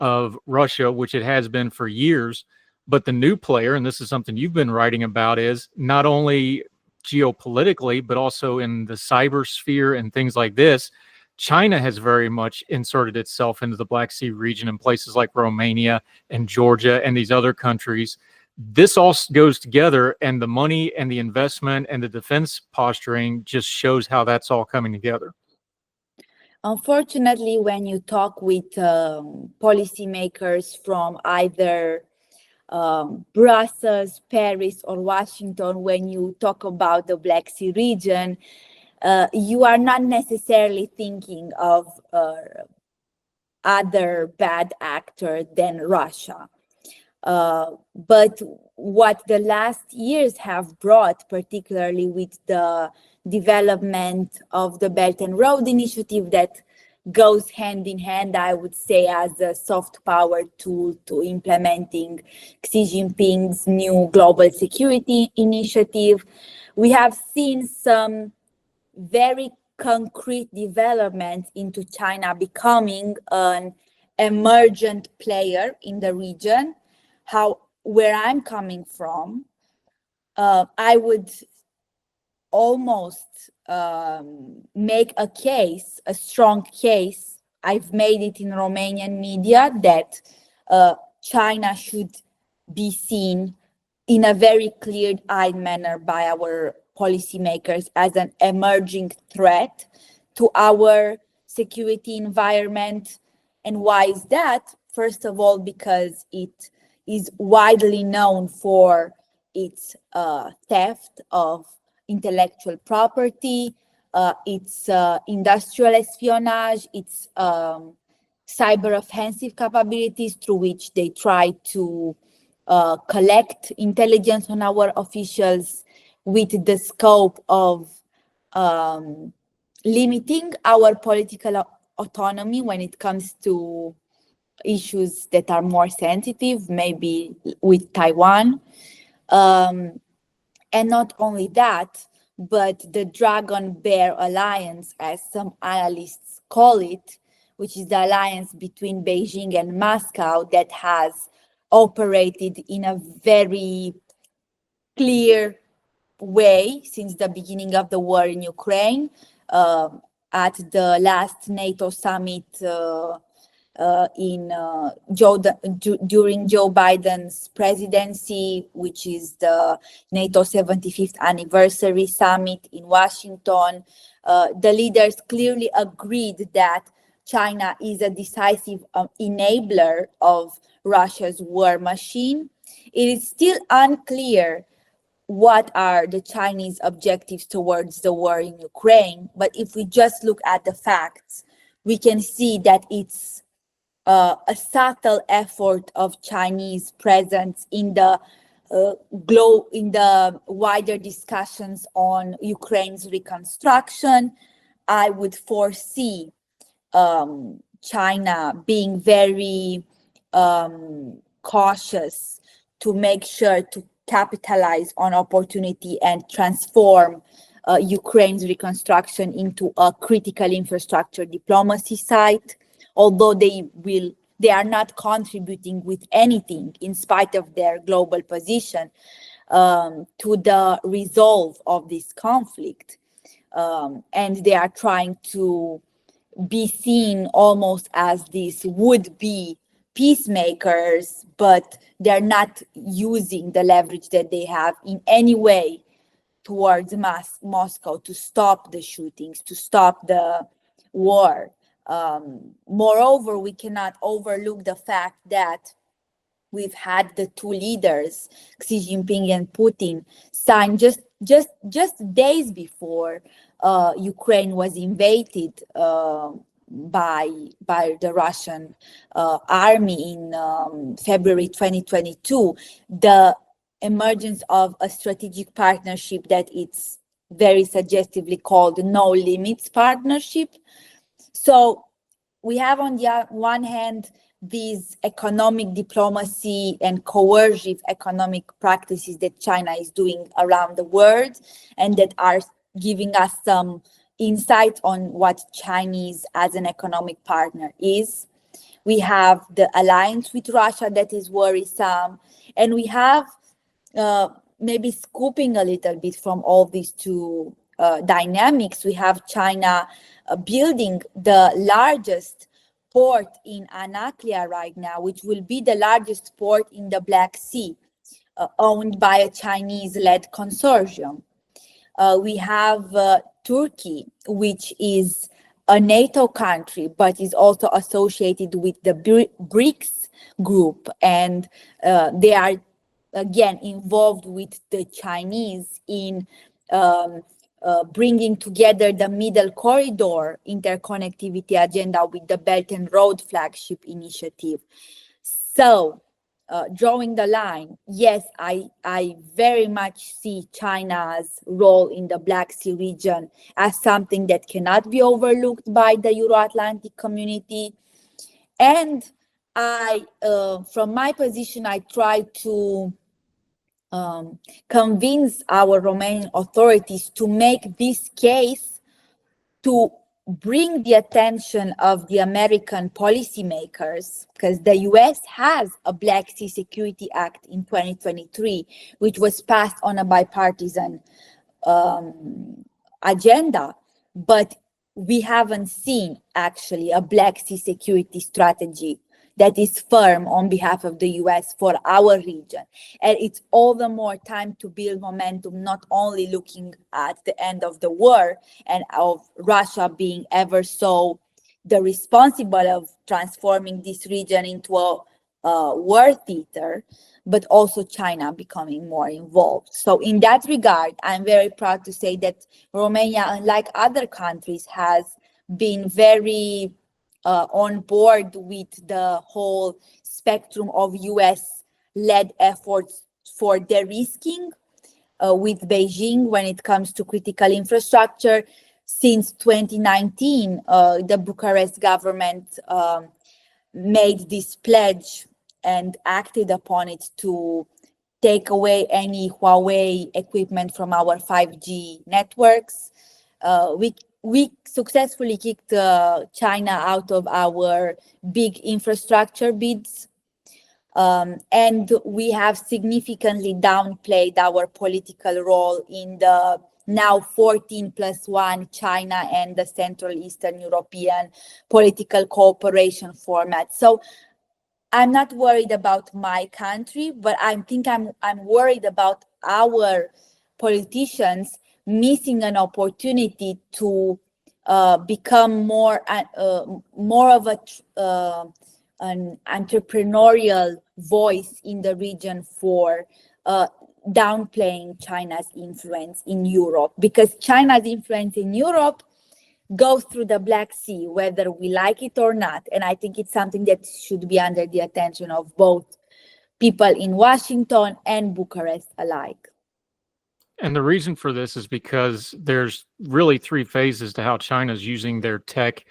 of Russia, which it has been for years. But the new player, and this is something you've been writing about, is not only geopolitically, but also in the cyber sphere and things like this. China has very much inserted itself into the Black Sea region in places like Romania and Georgia and these other countries. This all goes together, and the money and the investment and the defense posturing just shows how that's all coming together. Unfortunately, when you talk with policymakers from either Brussels, Paris, or Washington, when you talk about the Black Sea region, you are not necessarily thinking of other bad actor than Russia. But what the last years have brought, particularly with the development of the Belt and Road Initiative that goes hand in hand, I would say, as a soft power tool to implementing Xi Jinping's new global security initiative, we have seen some very concrete developments into China becoming an emergent player in the region. Where I'm coming from, I would almost make a strong case. I've made it in Romanian media that China should be seen in a very clear-eyed manner by our policymakers as an emerging threat to our security environment. And why is that? First of all, because it is widely known for its theft of intellectual property, its industrial espionage, its cyber offensive capabilities through which they try to collect intelligence on our officials with the scope of limiting our political autonomy when it comes to issues that are more sensitive, maybe with Taiwan. And not only that, but the Dragon Bear Alliance, as some analysts call it, which is the alliance between Beijing and Moscow that has operated in a very clear way since the beginning of the war in Ukraine. At the last NATO summit during Joe Biden's presidency, which is the NATO 75th anniversary summit in Washington, the leaders clearly agreed that China is a decisive enabler of Russia's war machine. It is still unclear what are the Chinese objectives towards the war in Ukraine, but if we just look at the facts, we can see that it's a subtle effort of Chinese presence in the wider discussions on Ukraine's reconstruction. I would foresee China being very cautious to make sure to capitalize on opportunity and transform Ukraine's reconstruction into a critical infrastructure diplomacy site, although they are not contributing with anything in spite of their global position to the resolve of this conflict. And they are trying to be seen almost as these would-be peacemakers, but they're not using the leverage that they have in any way towards Moscow to stop the shootings, to stop the war. Moreover, we cannot overlook the fact that we've had the two leaders, Xi Jinping and Putin, sign just days before Ukraine was invaded by the Russian army in February 2022, the emergence of a strategic partnership that it's very suggestively called No Limits Partnership. So we have on the one hand these economic diplomacy and coercive economic practices that China is doing around the world, and that are giving us some insight on what Chinese as an economic partner is. We have the alliance with Russia that is worrisome. And we have, maybe scooping a little bit from all these two dynamics, we have China building the largest port in Anaklia right now, which will be the largest port in the Black Sea, owned by a Chinese-led consortium. We have Turkey, which is a NATO country, but is also associated with the BRICS group. And they are, again, involved with the Chinese in bringing together the Middle Corridor interconnectivity agenda with the Belt and Road Flagship Initiative. So, drawing the line, yes, I very much see China's role in the Black Sea region as something that cannot be overlooked by the Euro-Atlantic community. And I, from my position, I try to convince our Romanian authorities to make this case, to bring the attention of the American policymakers, because the US has a Black Sea Security Act in 2023, which was passed on a bipartisan agenda, but we haven't seen actually a Black Sea security strategy that is firm on behalf of the US for our region. And it's all the more time to build momentum, not only looking at the end of the war and of Russia being ever so the responsible of transforming this region into a war theater, but also China becoming more involved. So in that regard, I'm very proud to say that Romania, unlike other countries, has been very on board with the whole spectrum of US-led efforts for de-risking with Beijing when it comes to critical infrastructure. Since 2019, the Bucharest government made this pledge and acted upon it to take away any Huawei equipment from our 5G networks. We successfully kicked China out of our big infrastructure bids. And we have significantly downplayed our political role in the now 14+1 China and the Central Eastern European political cooperation format. So I'm not worried about my country, but I think I'm worried about our politicians missing an opportunity to become more of an entrepreneurial voice in the region for downplaying China's influence in Europe, because China's influence in Europe goes through the Black Sea, whether we like it or not. And I think it's something that should be under the attention of both people in Washington and Bucharest alike. And the reason for this is because there's really three phases to how China's using their tech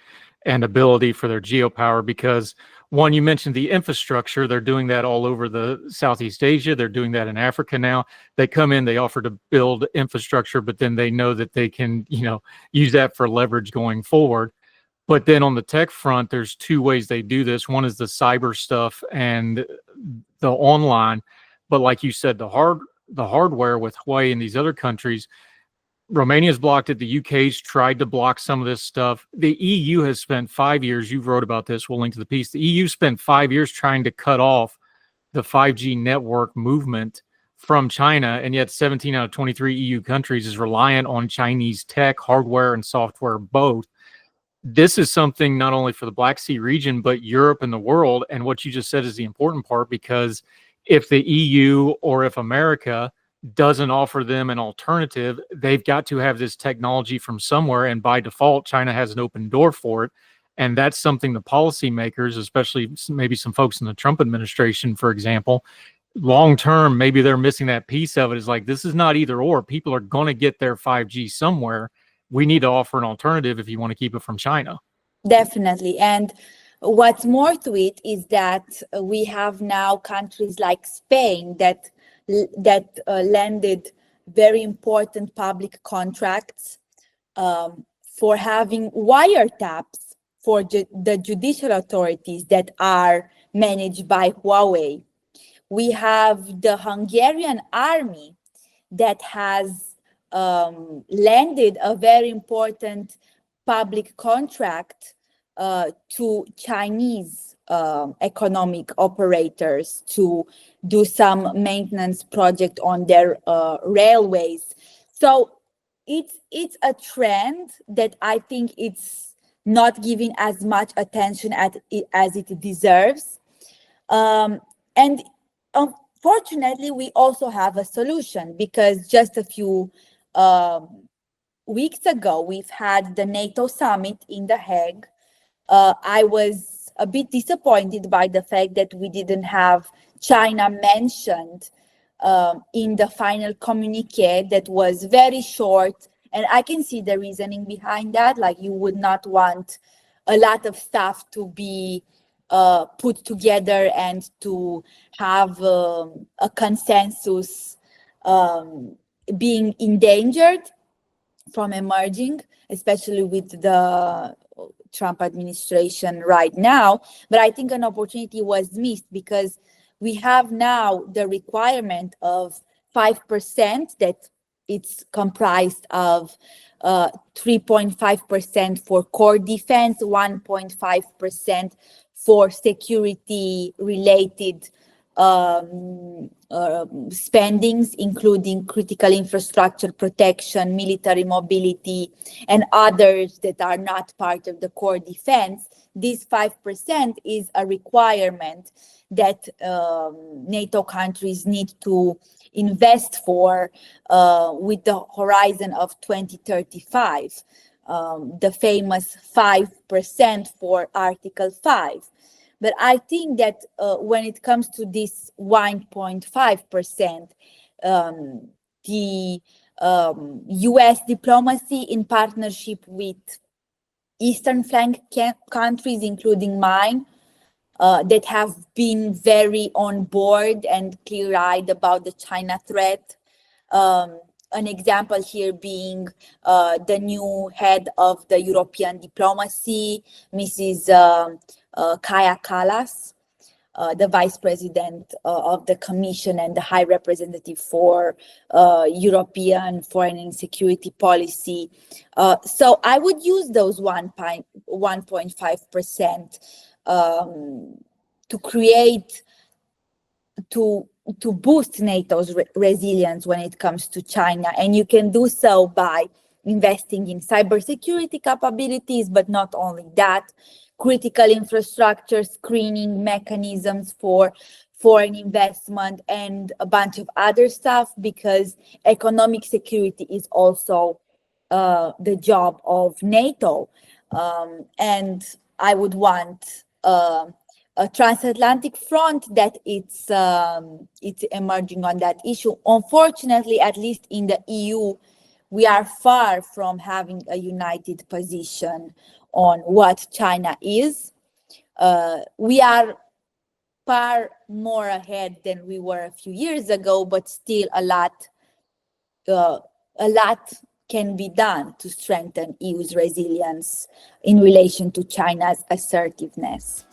and ability for their geopower. Because one, you mentioned the infrastructure. They're doing that all over the Southeast Asia. They're doing that in Africa now. They come in, they offer to build infrastructure, but then they know that they can, use that for leverage going forward. But then on the tech front, there's two ways they do this. One is the cyber stuff and the online. But like you said, the hardware with Huawei and these other countries, Romania's blocked it. The UK's tried to block some of this stuff. The EU has spent 5 years. You've wrote about this. We'll link to the piece. The EU spent 5 years trying to cut off the 5G network movement from China, and yet 17 out of 23 EU countries is reliant on Chinese tech, hardware, and software both. This is something not only for the Black Sea region, but Europe and the world. And what you just said is the important part, because if the EU or if America doesn't offer them an alternative, they've got to have this technology from somewhere. And by default, China has an open door for it. And that's something the policymakers, especially maybe some folks in the Trump administration, for example, long term, maybe they're missing that piece of it. Is like, this is not either or. People are going to get their 5G somewhere. We need to offer an alternative if you want to keep it from China. Definitely. And what's more to it is that we have now countries like Spain that landed very important public contracts for having wiretaps for the judicial authorities that are managed by Huawei. We have the Hungarian army that has landed a very important public contract to Chinese economic operators to do some maintenance project on their railways. So it's a trend that I think it's not giving as much attention as it deserves. And unfortunately, we also have a solution, because just a few weeks ago, we've had the NATO summit in The Hague. I was a bit disappointed by the fact that we didn't have China mentioned in the final communique that was very short. And I can see the reasoning behind that. Like, you would not want a lot of stuff to be put together and to have a consensus being endangered from emerging, especially with the Trump administration right now. But I think an opportunity was missed, because we have now the requirement of 5% that it's comprised of 3.5% for core defense, 1.5% for security related spendings, including critical infrastructure protection, military mobility, and others that are not part of the core defense. This 5% is a requirement that NATO countries need to invest for with the horizon of 2035, the famous 5% for Article 5. But I think that when it comes to this 1.5%, the US diplomacy in partnership with Eastern flank countries, including mine, that have been very on board and clear-eyed about the China threat. An example here being the new head of the European diplomacy, Mrs. Kaja Kallas, the vice president of the Commission and the High Representative for European foreign and security policy. So I would use those 1.5% to create, to boost NATO's resilience when it comes to China. And you can do so by investing in cybersecurity capabilities, but not only that, critical infrastructure, screening mechanisms for foreign investment, and a bunch of other stuff, because economic security is also the job of NATO. And I would want a transatlantic front that it's emerging on that issue. Unfortunately, at least in the EU, we are far from having a united position on what China is. We are far more ahead than we were a few years ago, but still a lot can be done to strengthen EU's resilience in relation to China's assertiveness.